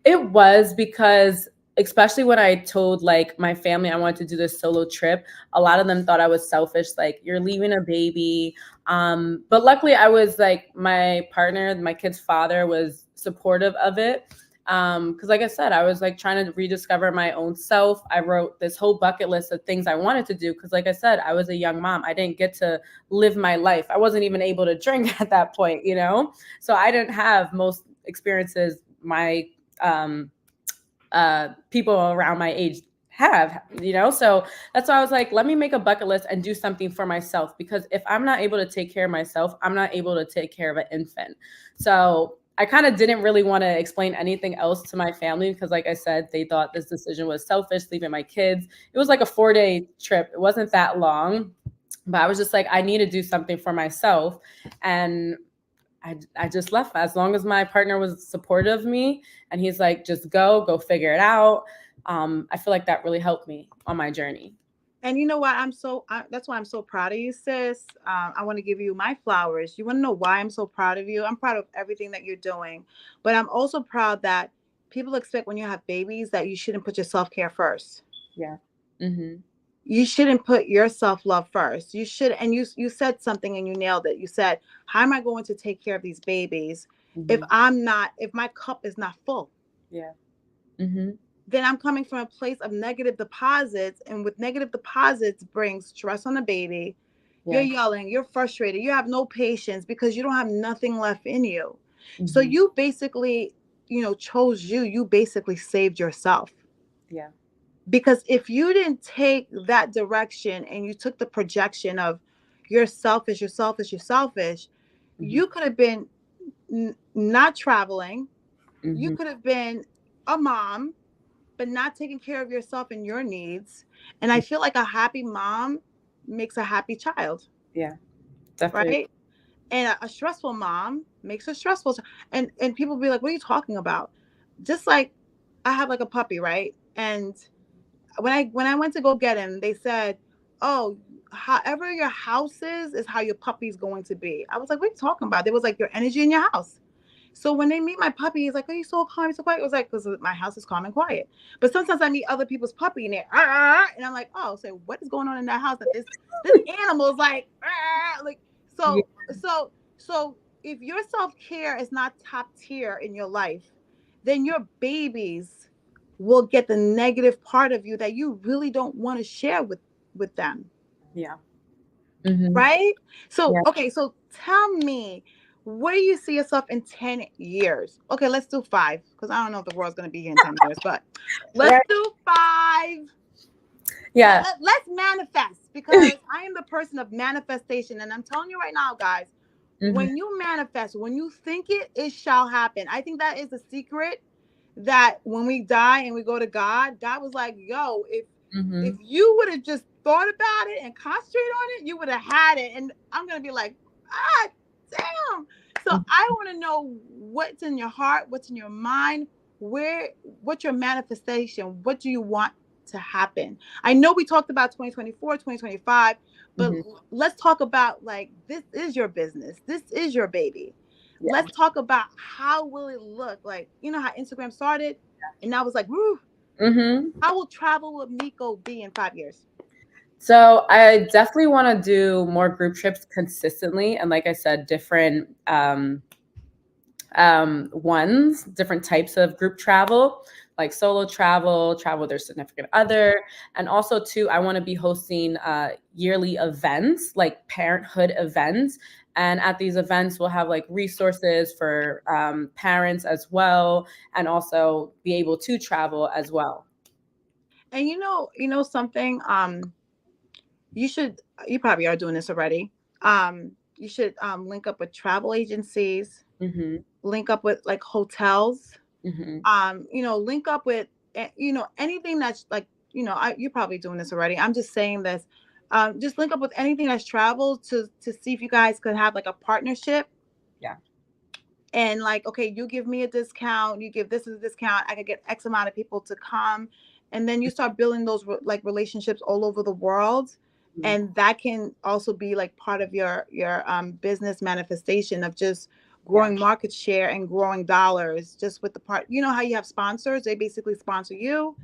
It was because especially when I told like my family I wanted to do this solo trip, a lot of them thought I was selfish, like you're leaving a baby. But luckily I was like my partner, my kid's father was supportive of it. Because like I said, I was like trying to rediscover my own self. I wrote this whole bucket list of things I wanted to do. Because like I said, I was a young mom. I didn't get to live my life. I wasn't even able to drink at that point, So I didn't have most experiences my people around my age have, so that's why I was like, let me make a bucket list and do something for myself, because if I'm not able to take care of myself, I'm not able to take care of an infant. So I kind of didn't really want to explain anything else to my family because like I said, they thought this decision was selfish, leaving my kids. It was like a 4-day trip. It wasn't that long, but I was just like, I need to do something for myself. And I just left as long as my partner was supportive of me and he's like, just go figure it out. I feel like that really helped me on my journey. And you know what? That's why I'm so proud of you, sis. I want to give you my flowers. You want to know why I'm so proud of you? I'm proud of everything that you're doing, but I'm also proud that people expect when you have babies that you shouldn't put your self care first. Yeah. Mm-hmm. You shouldn't put your self love first. You should, and you said something and you nailed it. You said, "How am I going to take care of these babies Mm-hmm. if my cup is not full?" Yeah. Mm-hmm. Then I'm coming from a place of negative deposits, and with negative deposits brings stress on the baby. You're Yeah. yelling, you're frustrated, you have no patience because you don't have nothing left in you. So Mm-hmm. you basically, chose you basically saved yourself. Yeah. Because if you didn't take that direction and you took the projection of you're selfish, you're selfish, you're selfish, Mm-hmm. you could have been not traveling. You Mm-hmm. could have been a mom, but not taking care of yourself and your needs. And I feel like a happy mom makes a happy child, Yeah. Definitely. right? And a stressful mom makes a stressful and people be like, what are you talking about? Just like I have like a puppy, right? And when I went to go get him, they said, "Oh, however your house is how your puppy's going to be." I was like, "What are you talking about?" There was like your energy in your house. So when they meet my puppy, he's like, "Oh, you so calm, you're so quiet." It was like, because my house is calm and quiet. But sometimes I meet other people's puppy and they're, and I'm like, "Oh, so what is going on in that house that this animal is like, like?" Yeah. So if your self care is not top tier in your life, then your babies will get the negative part of you that you really don't want to share with them, Yeah. Mm-hmm. right? So Yeah. okay, so tell me, where do you see yourself in 10 years? Okay, let's do 5 because I don't know if the world's going to be here in 10 years, but let's Right. do 5. Yeah. Let's manifest, because I am the person of manifestation, and I'm telling you right now, guys, Mm-hmm. when you manifest, when you think it, it shall happen. I think that is the secret, that when we die and we go to God was like, yo, if Mm-hmm. you would have just thought about it and concentrated on it, you would have had it. And I'm gonna be like, ah, damn. So I want to know what's in your heart, what's in your mind, what's your manifestation, what do you want to happen? I know we talked about 2024, 2025, but let's talk about like, this is your business. This is your baby. Yeah. Let's talk about how will it look like, you know, how Instagram started and now it's like, woo, how will Travel with Meko be in 5 years? So I definitely want to do more group trips consistently. And like I said, different different types of group travel, like solo travel, travel with their significant other. And also too, I want to be hosting yearly events, like parenthood events. And at these events, we'll have like resources for parents as well, and also be able to travel as well. And you know something, you probably are doing this already. You should link up with travel agencies, link up with like hotels, link up with anything that's like, you're probably doing this already. I'm just saying this. Just link up with anything that's travel to see if you guys could have like a partnership. Yeah. And like, okay, you give me a discount, you give this as a discount, I could get X amount of people to come. And then you start building those like relationships all over the world. And that can also be like part of your business manifestation of just growing market share and growing dollars just with the part. You know how you have sponsors, they basically sponsor you.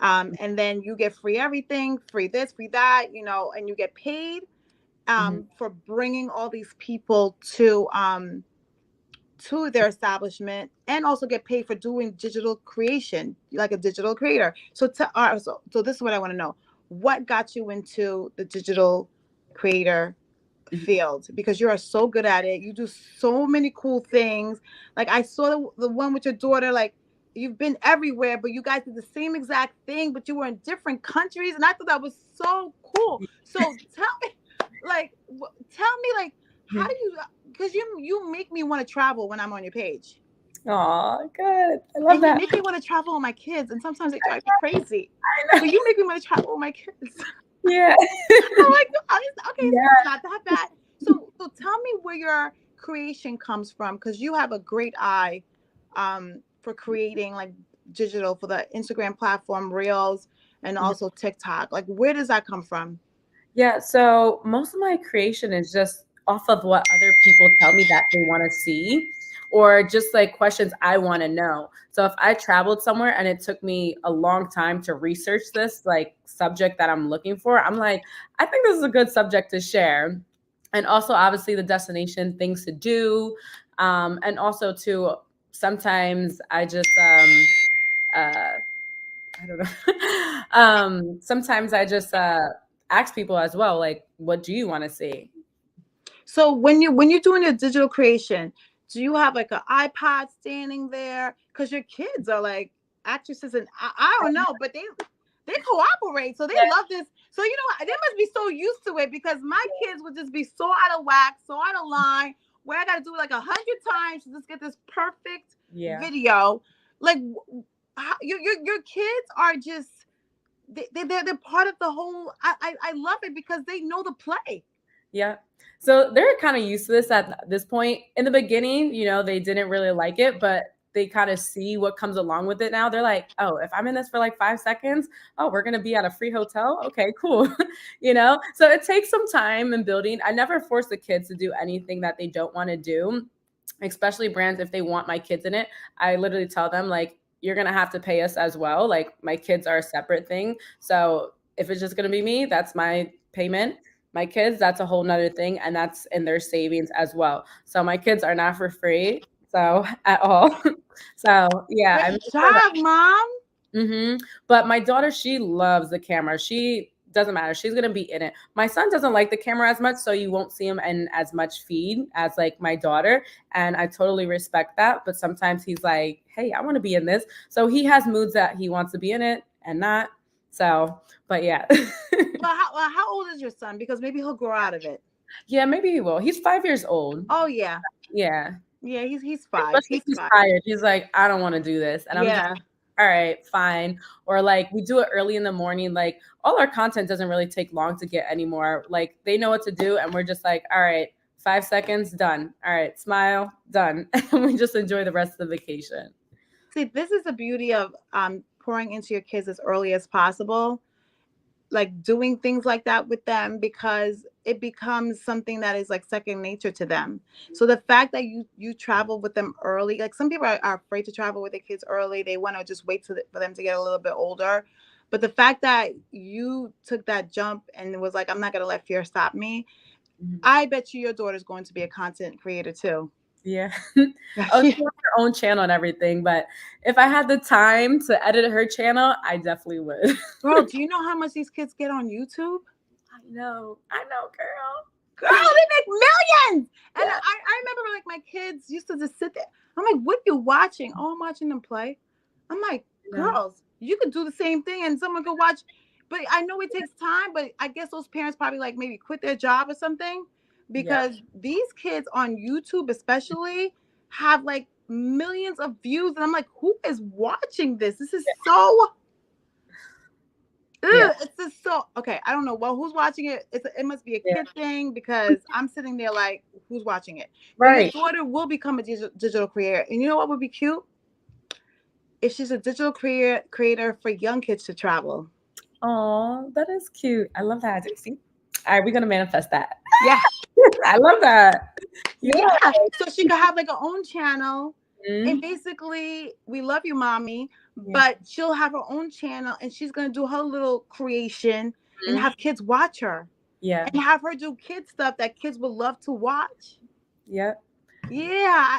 And then you get free everything, free this, free that, and you get paid for bringing all these people to their establishment, and also get paid for doing digital creation, like a digital creator. So this is what I want to know. What got you into the digital creator field? Because you are so good at it. You do so many cool things. Like I saw the one with your daughter, like you've been everywhere, but you guys did the same exact thing, but you were in different countries. And I thought that was so cool. So tell me like, how do you, because you make me want to travel when I'm on your page. Oh, good. I love that. You make me want to travel with my kids, and sometimes they drive me crazy. So you make me want to travel with my kids. Yeah. I'm like, okay, it's not that bad. So tell me where your creation comes from, because you have a great eye for creating like digital for the Instagram platform, Reels, and also TikTok. Like, where does that come from? Yeah, so most of my creation is just off of what other people tell me that they want to see, or just like questions I want to know. So if I traveled somewhere and it took me a long time to research this like subject that I'm looking for, I'm like, I think this is a good subject to share. And also obviously the destination, things to do. And also too, sometimes I just I don't know. Sometimes I just ask people as well, like, what do you want to see? So when you're doing your digital creation, do you have like an iPod standing there? Because your kids are like actresses, and I don't know, but they cooperate, so they love this. So they must be so used to it, because my kids would just be so out of whack, so out of line, where I got to do it like 100 times to just get this perfect video. Like, your kids are just they're part of the whole. I love it because they know the play. Yeah. So they're kind of used to this at this point. In the beginning, they didn't really like it, but they kind of see what comes along with it now. They're like, oh, if I'm in this for like 5 seconds, oh, we're going to be at a free hotel. Okay, cool. So it takes some time and building. I never force the kids to do anything that they don't want to do, especially brands. If they want my kids in it, I literally tell them like, you're going to have to pay us as well. Like my kids are a separate thing. So if it's just going to be me, that's my payment. My kids, that's a whole nother thing. And that's in their savings as well. So my kids are not for free. So at all. So yeah. Great job, Mom. But my daughter, she loves the camera. She doesn't matter. She's going to be in it. My son doesn't like the camera as much, so you won't see him in as much feed as like my daughter. And I totally respect that. But sometimes he's like, hey, I want to be in this. So he has moods that he wants to be in it and not. So, but yeah. Well, how old is your son? Because maybe he'll grow out of it. Yeah, maybe he will. He's 5 years old. Oh yeah. Yeah. Yeah, he's 5. He's tired. He's like, I don't want to do this. And I'm just, all right, fine. Or like we do it early in the morning. Like all our content doesn't really take long to get anymore. Like they know what to do. And we're just like, all right, 5 seconds, done. All right, smile, done. And we just enjoy the rest of the vacation. See, this is the beauty of pouring into your kids as early as possible, like doing things like that with them, because it becomes something that is like second nature to them. So the fact that you travel with them early, like some people are afraid to travel with their kids early. They want to just wait for them to get a little bit older. But the fact that you took that jump and was like, I'm not going to let fear stop me. I bet you your daughter's going to be a content creator too. Yeah. Oh, she has her own channel and everything, but if I had the time to edit her channel, I definitely would. Bro, do you know how much these kids get on YouTube? I know, girl. Girl, they make millions. And Yeah. I remember like my kids used to just sit there. I'm like, what are you watching? Oh, I'm watching them play. I'm like, girls, you could do the same thing and someone could watch. But I know it takes time, but I guess those parents probably like maybe quit their job or something, because these kids on YouTube especially have like millions of views. And I'm like, who is watching this? This is so... It's just so okay. I don't know. Well, who's watching it? It must be a kid thing, because I'm sitting there like, who's watching it? Right. But your daughter will become a digital creator, and you know what would be cute? If she's a digital creator for young kids to travel. Oh, that is cute. I love that. See? All right, we're gonna manifest that. Yeah, I love that. yeah. So she could have like her own channel, and basically, we love you, mommy. But she'll have her own channel, and she's gonna do her little creation and have kids watch her. Yeah. And have her do kid stuff that kids would love to watch. Yep. Yeah.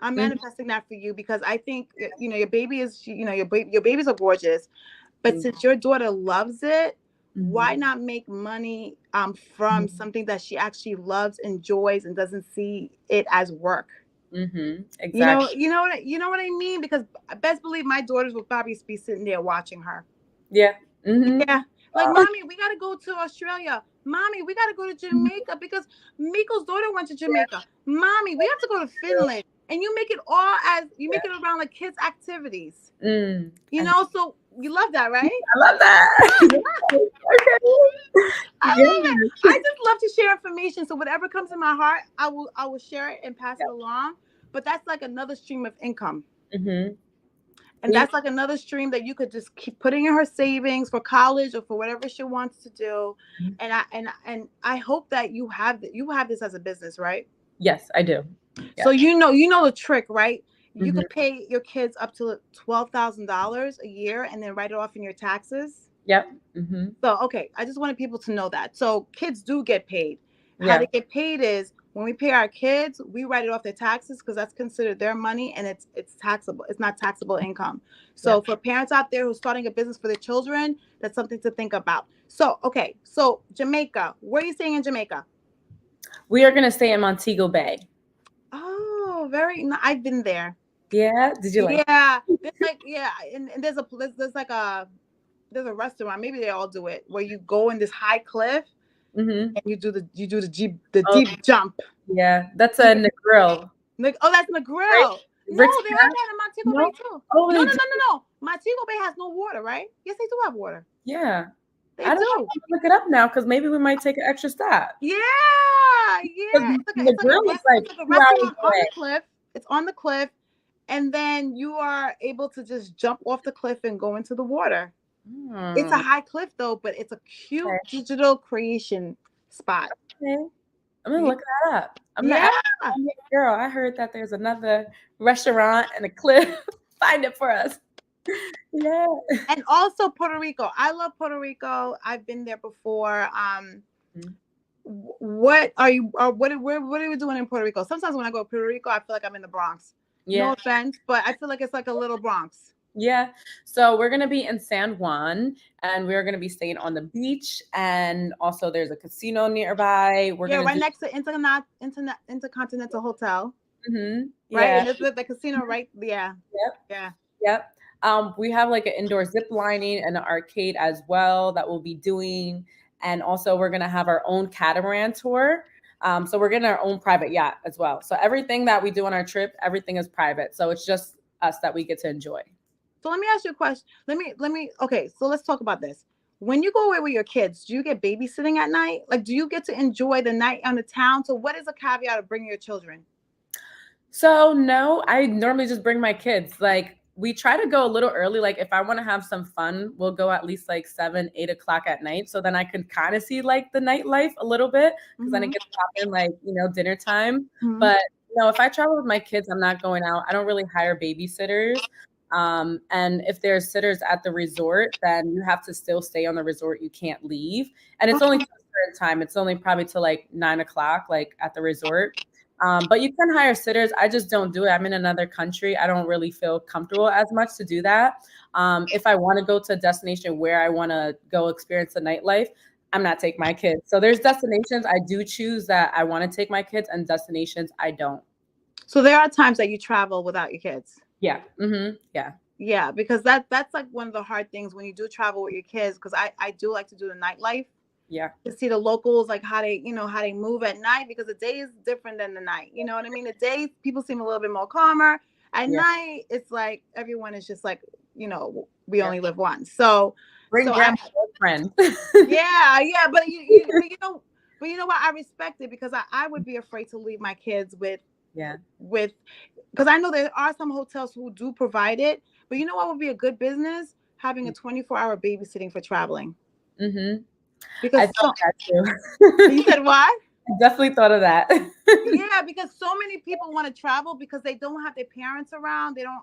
I'm manifesting that for you, because I think, you know, your baby is, you know, your babies are gorgeous, but since your daughter loves it, why not make money from something that she actually loves, enjoys, and doesn't see it as work? Exactly. You know what I mean? Because best believe my daughters will probably be sitting there watching her. Yeah. Yeah. Like, mommy, we got to go to Australia. Mommy, we got to go to Jamaica, because Meko's daughter went to Jamaica. Mommy, we have to go to Finland. And you make it around like kids' activities. You know, so you love that, right? I love that. I love it. I just love to share information. So whatever comes in my heart, I will share it and pass it along. But that's like another stream of income. And that's like another stream that you could just keep putting in her savings for college or for whatever she wants to do. And I hope that you have this as a business, right? Yes, I do. Yeah. So you know the trick, right? You could pay your kids up to $12,000 a year and then write it off in your taxes. Yep. So okay, I just wanted people to know that. So kids do get paid. How they get paid is when we pay our kids, we write it off their taxes, because that's considered their money, and it's taxable. It's not taxable income. So for parents out there who's starting a business for their children, that's something to think about. So okay, so Jamaica, where are you staying in Jamaica? We are gonna stay in Montego Bay. Oh, very nice. I've been there. Yeah. Did you like? Yeah. It's like, and there's a restaurant. Maybe they all do it, where you go in this high cliff and you do the deep jump. Yeah, that's a Negril. Oh, that's Negril. No, they have that in Montego Bay too. Oh, no. Montego Bay has no water, right? Yes, they do have water. Yeah. They I don't know. Look it up now, because maybe we might take an extra stop. Yeah. It's like a restaurant on the cliff. It's on the cliff, and then you are able to just jump off the cliff and go into the water. It's a high cliff though, but it's a cute digital creation spot. Okay. I'm gonna look that up. I'm girl. I heard that there's another restaurant and a cliff. Find it for us. Yeah. And also Puerto Rico. I love Puerto Rico. I've been there before. What are you doing in Puerto Rico? Sometimes when I go to Puerto Rico, I feel like I'm in the Bronx. No offense, but I feel like it's like a little Bronx. Yeah. So we're gonna be in San Juan, and we're gonna be staying on the beach, and also there's a casino nearby. We're right next to Intercontinental Hotel. Right. And it's the casino, right? Yeah. Yep. We have like an indoor zip lining and an arcade as well that we'll be doing. And also we're going to have our own catamaran tour. So we're getting our own private yacht as well. So everything that we do on our trip, everything is private. So it's just us that we get to enjoy. So let me ask you a question. Okay, so let's talk about this. When you go away with your kids, do you get babysitting at night? Like, do you get to enjoy the night on the town? So what is a caveat of bringing your children? So no, I normally just bring my kids. Like, we try to go a little early. Like if I want to have some fun, we'll go at least like 7, 8 o'clock at night. So then I can kind of see like the nightlife a little bit, because then it gets popping like, dinner time. But if I travel with my kids, I'm not going out. I don't really hire babysitters. And if there's sitters at the resort, then you have to still stay on the resort. You can't leave. And it's only to a certain time. It's only probably to like 9 o'clock, like at the resort. But you can hire sitters. I just don't do it. I'm in another country. I don't really feel comfortable as much to do that. If I want to go to a destination where I want to go experience the nightlife, I'm not taking my kids. So there's destinations I do choose that I want to take my kids, and destinations I don't. So there are times that you travel without your kids. Yeah. Yeah. Yeah, because that's like one of the hard things when you do travel with your kids, because I do like to do the nightlife. Yeah. To see the locals, like how they move at night, because the day is different than the night. You know what I mean? The day people seem a little bit more calmer. At night, it's like everyone is just like, we only live once. So bring grandma's friend. yeah, but you know what? I respect it, because I would be afraid to leave my kids with because I know there are some hotels who do provide it, but you know what would be a good business? Having a 24-hour babysitting for traveling. Because I thought that too. You said what? I definitely thought of that. Yeah, because so many people want to travel because they don't have their parents around. They don't.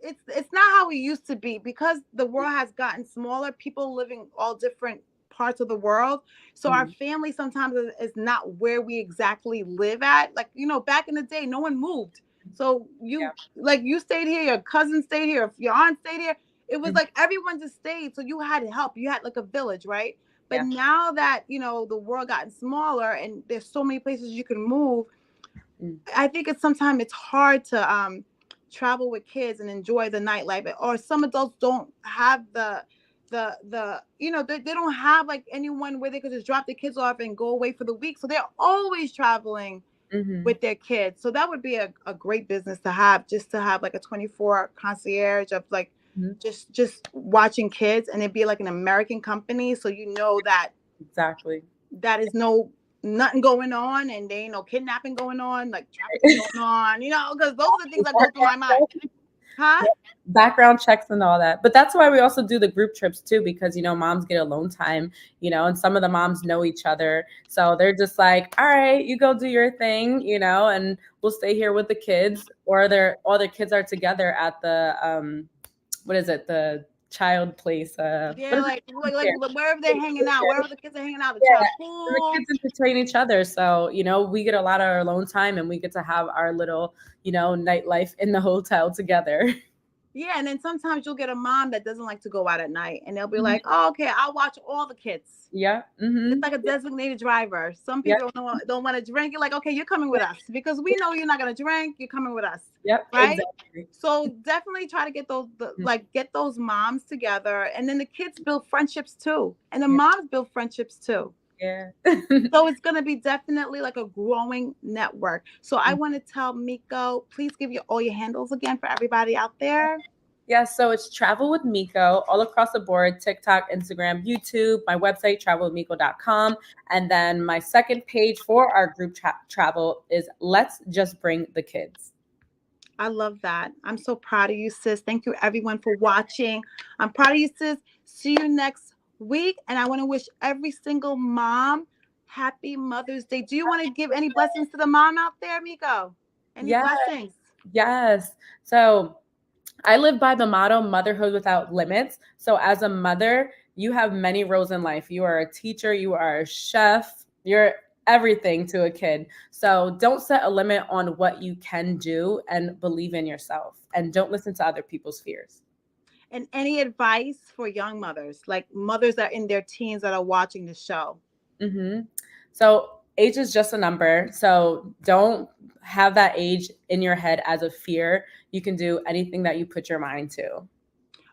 It's not how it used to be, because the world has gotten smaller. People living all different parts of the world, so our family sometimes is not where we exactly live at. Like back in the day, no one moved. So you stayed here, your cousin stayed here, your aunt stayed here. It was like everyone just stayed. So you had help. You had like a village, right? But now that, the world gotten smaller and there's so many places you can move, I think sometimes it's hard to travel with kids and enjoy the nightlife. Or some adults don't have they don't have like anyone where they could just drop the kids off and go away for the week. So they're always traveling with their kids. So that would be a great business to have, just to have like a 24 concierge of like just watching kids, and it'd be like an American company. So that exactly that is nothing going on, and there ain't no kidnapping going on, like trafficking going on, because those are the things that go through my mind. Background checks and all that. But that's why we also do the group trips too, because moms get alone time, and some of the moms know each other, so they're just like, all right, you go do your thing, and we'll stay here with the kids, or all their kids are together at the what is it, the child place, like wherever they're hanging out, wherever the kids are hanging out, the child pool. The kids entertain each other, so we get a lot of our alone time, and we get to have our little nightlife in the hotel together. Yeah, and then sometimes you'll get a mom that doesn't like to go out at night, and they'll be like, oh, okay, I'll watch all the kids. Yeah. It's like a designated driver. Some people don't want to drink. You're like, okay, you're coming with us, because we know you're not going to drink. You're coming with us. Yep. Right. Exactly. So definitely try to get get those moms together, and then the kids build friendships too, and the moms build friendships too. Yeah. So it's going to be definitely like a growing network. So I want to tell Meko, please give all your handles again for everybody out there. Yeah, so it's Travel with Meko all across the board: TikTok, Instagram, YouTube, my website, travelwithmeko.com. And then my second page for our group travel is Let's Just Bring the Kids. I love that. I'm so proud of you, sis. Thank you, everyone, for watching. I'm proud of you, sis. See you next week. And I want to wish every single mom happy Mother's Day. Do you want to give any blessings to the mom out there, Meko? Any blessings? Yes. So I live by the motto, motherhood without limits. So as a mother, you have many roles in life. You are a teacher, you are a chef, you're everything to a kid. So don't set a limit on what you can do, and believe in yourself, and don't listen to other people's fears. And any advice for young mothers, like mothers that are in their teens that are watching the show? So age is just a number. So don't have that age in your head as a fear. You can do anything that you put your mind to.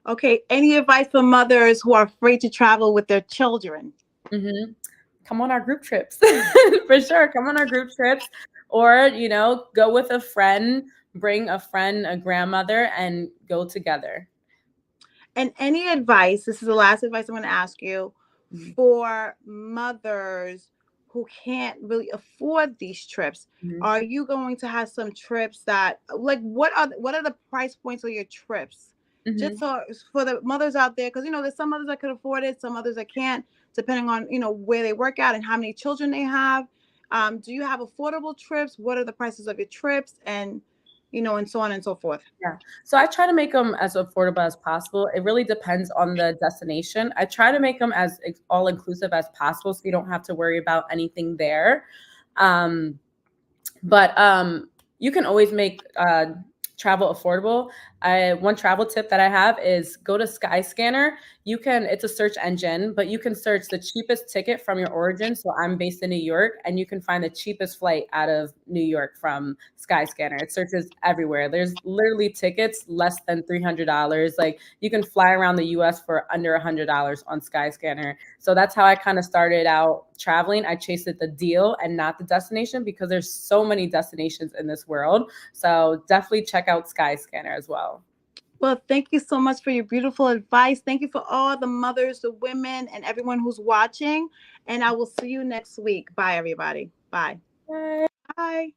Okay. Any advice for mothers who are afraid to travel with their children? Come on our group trips. For sure. Come on our group trips, or, go with a friend, bring a friend, a grandmother, and go together. And any advice, this is the last advice I'm going to ask you, for mothers who can't really afford these trips, Mhm. are you going to have some trips that, like, what are the price points of your trips? Just Mhm. so for the mothers out there, because there's some mothers that could afford it, some others that can't, depending on where they work out and how many children they have. Do you have affordable trips? What are the prices of your trips, and so on and so forth? Yeah. So I try to make them as affordable as possible. It really depends on the destination. I try to make them as all inclusive as possible so you don't have to worry about anything there. Um, but you can always make travel affordable. One travel tip that I have is go to Skyscanner. It's a search engine, but you can search the cheapest ticket from your origin. So I'm based in New York, and you can find the cheapest flight out of New York from Skyscanner. It searches everywhere. There's literally tickets less than $300. Like, you can fly around the US for under $100 on Skyscanner. So that's how I kind of started out traveling. I chased the deal and not the destination, because there's so many destinations in this world. So definitely check out Skyscanner as well. Well, thank you so much for your beautiful advice. Thank you for all the mothers, the women, and everyone who's watching. And I will see you next week. Bye, everybody. Bye. Bye. Bye.